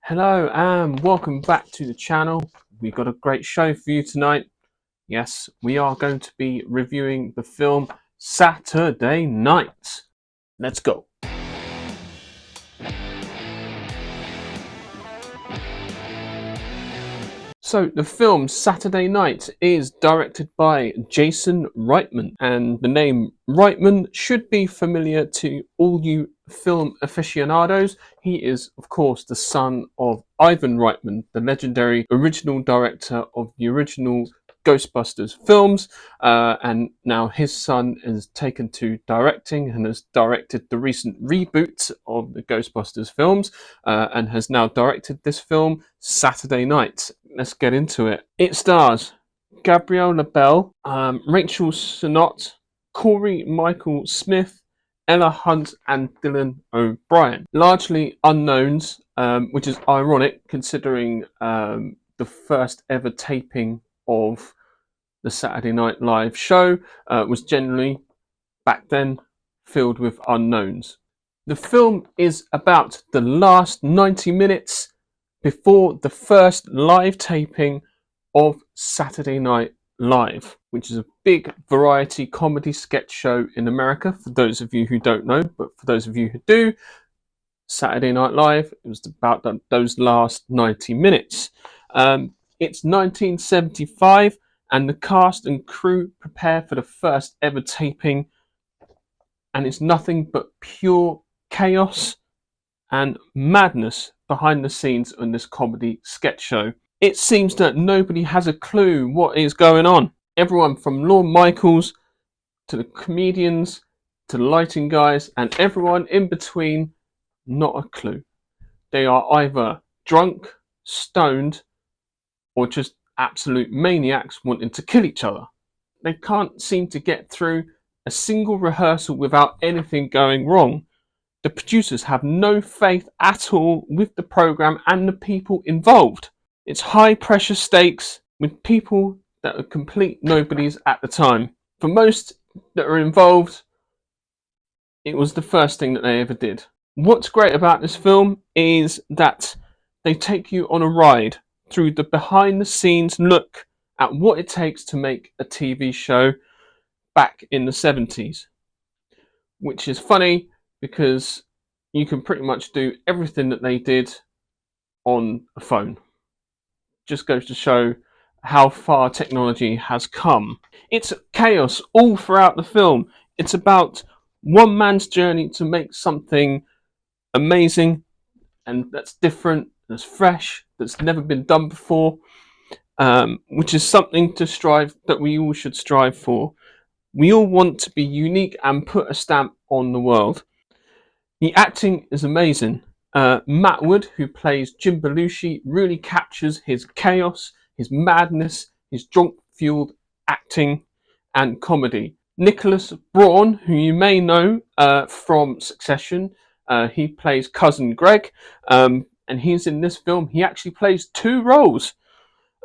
Hello and welcome back to the channel. We've got a great show for you tonight. Yes, we are going to be reviewing the film Saturday Night. Let's go. So the film Saturday Night is directed by Jason Reitman, and the name Reitman should be familiar to all you film aficionados. He is, of course, the son of Ivan Reitman, the legendary original director of the original Ghostbusters films, and now his son is taken to directing and has directed the recent reboot of the Ghostbusters films, and has now directed this film Saturday Night. Let's get into it. It stars Gabrielle LaBelle, Rachel Sennott, Corey Michael Smith, Ella Hunt, and Dylan O'Brien. Largely unknowns, which is ironic considering the first ever taping of the Saturday Night Live show was generally, back then, filled with unknowns. The film is about the last 90 minutes before the first live taping of Saturday Night Live, which is a big variety comedy sketch show in America. For those of you who don't know, but for those of you who do, Saturday Night Live, it was about those last 90 minutes. It's 1975, and the cast and crew prepare for the first ever taping, and it's nothing but pure chaos and madness behind the scenes on this comedy sketch show. It seems that nobody has a clue what is going on. Everyone from Lorne Michaels to the comedians to the lighting guys and everyone in between, not a clue. They are either drunk, stoned, or just absolute maniacs wanting to kill each other. They can't seem to get through a single rehearsal without anything going wrong. The producers have no faith at all with the program and the people involved. It's high pressure stakes with people that are complete nobodies at the time. For most that are involved, it was the first thing that they ever did. What's great about this film is that they take you on a ride through the behind the scenes look at what it takes to make a TV show back in the 70s, which is funny because you can pretty much do everything that they did on a phone. Just goes to show how far technology has come. It's chaos all throughout the film. It's about one man's journey to make something amazing and that's different, that's fresh, that's never been done before, which is something that we all should strive for. We all want to be unique and put a stamp on the world. The acting is amazing. Matt Wood, who plays Jim Belushi, really captures his chaos, his madness, his drunk-fueled acting and comedy. Nicholas Braun, who you may know from Succession, he plays Cousin Greg, and he's in this film. He actually plays two roles.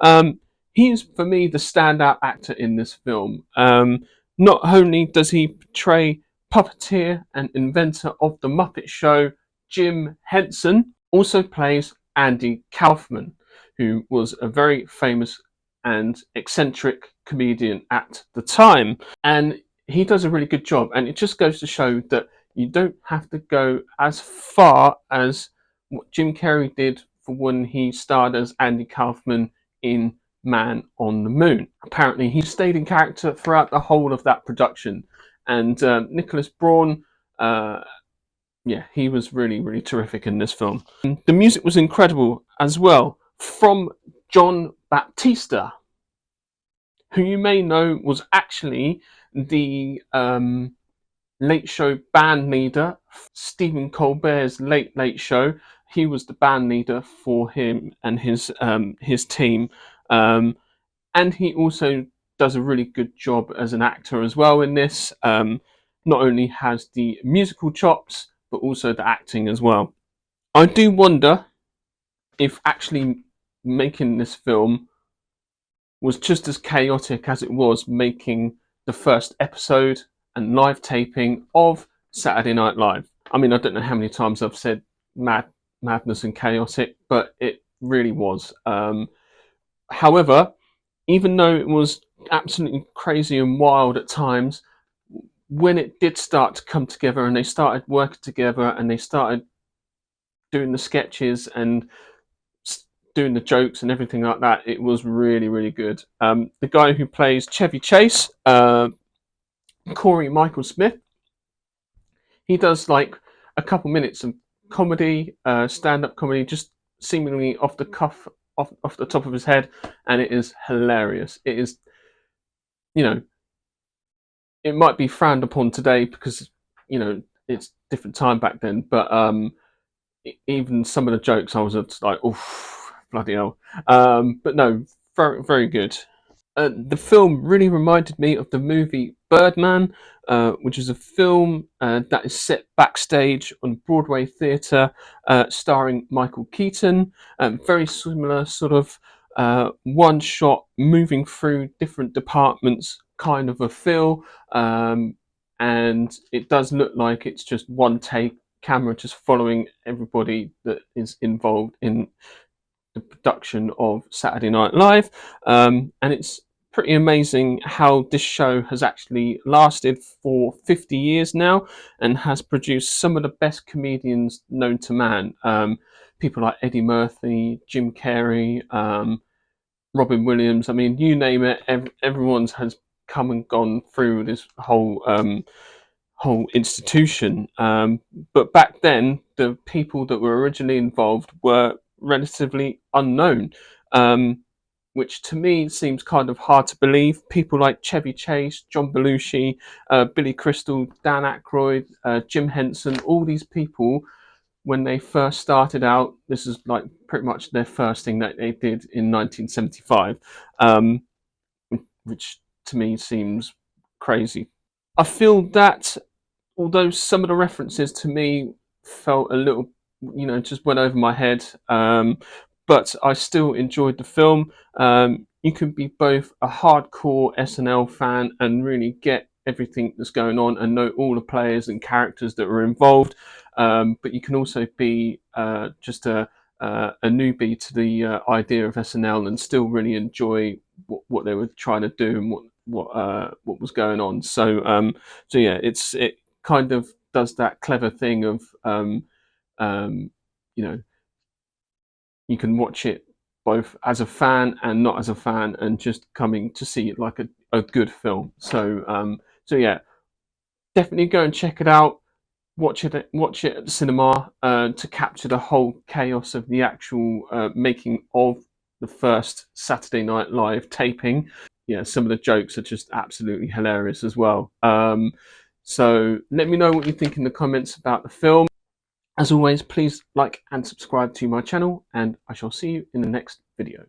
He is, for me, the standout actor in this film. Not only does he portray puppeteer and inventor of the Muppet Show, Jim Henson, also plays Andy Kaufman, who was a very famous and eccentric comedian at the time. And he does a really good job. And it just goes to show that you don't have to go as far as what Jim Carrey did for when he starred as Andy Kaufman in Man on the Moon. Apparently, he stayed in character throughout the whole of that production. And Nicholas Braun, he was really, really terrific in this film. The music was incredible as well, from John Baptista, who you may know was actually the Late Show band leader, Stephen Colbert's Late Late Show. He was the band leader for him and his team, and he also does a really good job as an actor as well in this. Not only has the musical chops, but also the acting as well. I do wonder if actually making this film was just as chaotic as it was making the first episode and live taping of Saturday Night Live. I mean, I don't know how many times I've said madness and chaotic, but it really was. However, even though it was absolutely crazy and wild at times, when it did start to come together and they started working together and they started doing the sketches and doing the jokes and everything like that, it was really, really good. The guy who plays Chevy Chase, Corey Michael Smith, he does like a couple minutes of comedy, stand-up comedy, just seemingly off the cuff, off the top of his head, and it is hilarious. It is, you know, it might be frowned upon today because it's different time back then, but even some of the jokes I was just like, oof, bloody hell. But no, very, very good. The film really reminded me of the movie Birdman, which is a film that is set backstage on Broadway theatre, starring Michael Keaton. Very similar sort of one shot, moving through different departments kind of a feel. And it does look like it's just one take camera just following everybody that is involved in the production of Saturday Night Live, and it's pretty amazing how this show has actually lasted for 50 years now and has produced some of the best comedians known to man. People like Eddie Murphy, Jim Carrey, Robin Williams. I mean, you name it, everyone's has come and gone through this whole institution. But back then, the people that were originally involved were relatively unknown, which to me seems kind of hard to believe. People like Chevy Chase, John Belushi, Billy Crystal, Dan Aykroyd, Jim Henson, all these people, when they first started out, this is like pretty much their first thing that they did in 1975, which to me seems crazy. I feel that although some of the references to me felt a little, just went over my head, but I still enjoyed the film. You can be both a hardcore SNL fan and really get everything that's going on and know all the players and characters that were involved, but you can also be just a newbie to the idea of SNL and still really enjoy what they were trying to do and what was going on. So yeah, it kind of does that clever thing of um, you know you can watch it both as a fan and not as a fan and just coming to see it like a good film. So yeah, definitely go and check it out. Watch it at the cinema to capture the whole chaos of the actual making of the first Saturday Night Live taping. Yeah, some of the jokes are just absolutely hilarious as well. So let me know what you think in the comments about the film. As always, please like and subscribe to my channel, and I shall see you in the next video.